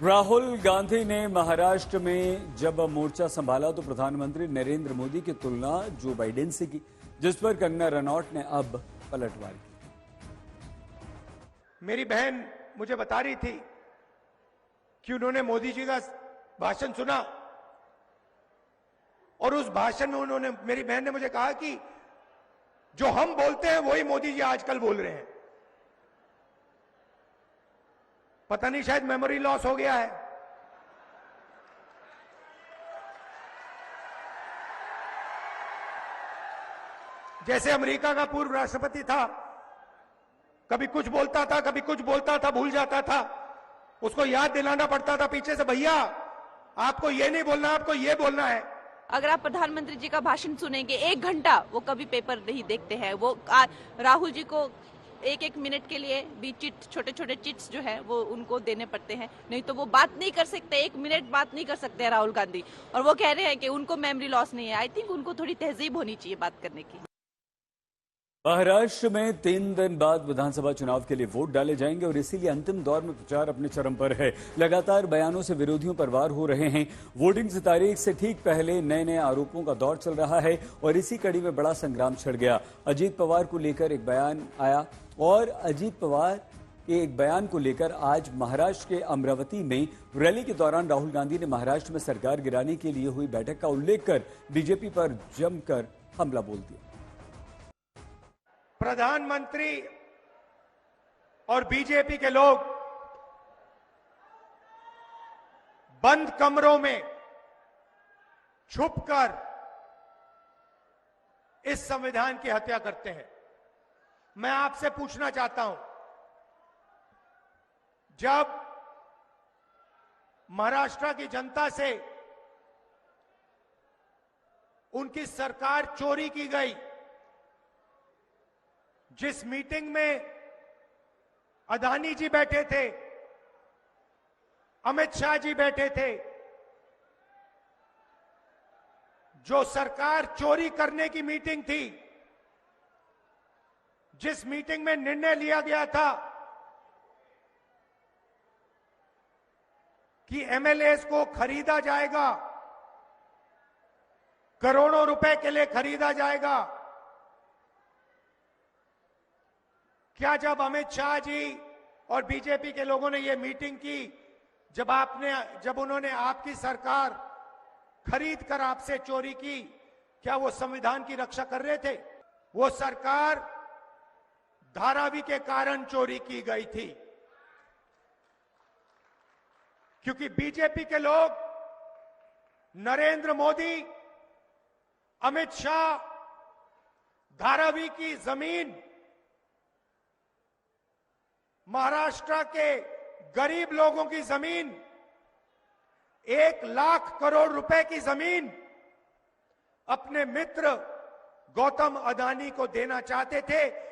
राहुल गांधी ने महाराष्ट्र में जब मोर्चा संभाला तो प्रधानमंत्री नरेंद्र मोदी की तुलना जो बाइडेन से की, जिस पर कंगना रनौत ने अब पलटवार की। मेरी बहन मुझे बता रही थी कि उन्होंने मोदी जी का भाषण सुना और उस भाषण में मेरी बहन ने मुझे कहा कि जो हम बोलते हैं वही मोदी जी आजकल बोल रहे हैं। पता नहीं, शायद मेमोरी लॉस हो गया है। जैसे अमेरिका का पूर्व राष्ट्रपति था, कभी कुछ बोलता था, कभी कुछ बोलता था, भूल जाता था, उसको याद दिलाना पड़ता था पीछे से, भैया आपको ये नहीं बोलना, आपको ये बोलना है। अगर आप प्रधानमंत्री जी का भाषण सुनेंगे 1 घंटा, वो कभी पेपर नहीं देखते हैं। वो राहुल जी को एक मिनट के लिए भी छोटे छोटे चिट्स जो है वो उनको देने पड़ते हैं, नहीं तो वो बात नहीं कर सकते। 1 मिनट बात नहीं कर सकते हैं राहुल गांधी। और वो कह रहे हैं कि उनको मेमोरी लॉस नहीं है। आई थिंक उनको थोड़ी तहजीब होनी चाहिए बात करने की। महाराष्ट्र में 3 दिन बाद विधानसभा चुनाव के लिए वोट डाले जाएंगे और इसीलिए अंतिम दौर में प्रचार अपने चरम पर है। लगातार बयानों से विरोधियों पर वार हो रहे हैं। वोटिंग की तारीख से ठीक पहले नए नए आरोपों का दौर चल रहा है और इसी कड़ी में बड़ा संग्राम छिड़ गया। अजीत पवार को लेकर एक बयान आया और अजीत पवार के एक बयान को लेकर आज महाराष्ट्र के अमरावती में रैली के दौरान राहुल गांधी ने महाराष्ट्र में सरकार गिराने के लिए हुई बैठक का उल्लेख कर बीजेपी पर जमकर हमला बोल दिया। प्रधानमंत्री और बीजेपी के लोग बंद कमरों में छुपकर इस संविधान की हत्या करते हैं। मैं आपसे पूछना चाहता हूं, जब महाराष्ट्र की जनता से उनकी सरकार चोरी की गई, जिस मीटिंग में अदानी जी बैठे थे, अमित शाह जी बैठे थे, जो सरकार चोरी करने की मीटिंग थी, जिस मीटिंग में निर्णय लिया गया था कि एमएलएस को खरीदा जाएगा, करोड़ों रुपए के लिए खरीदा जाएगा, क्या जब अमित शाह जी और बीजेपी के लोगों ने यह मीटिंग की, जब उन्होंने आपकी सरकार खरीद कर आपसे चोरी की, क्या वो संविधान की रक्षा कर रहे थे? वो सरकार धारावी के कारण चोरी की गई थी, क्योंकि बीजेपी के लोग नरेंद्र मोदी, अमित शाह धारावी की जमीन, महाराष्ट्र के गरीब लोगों की जमीन, 1 लाख करोड़ रुपए की जमीन अपने मित्र गौतम अदानी को देना चाहते थे।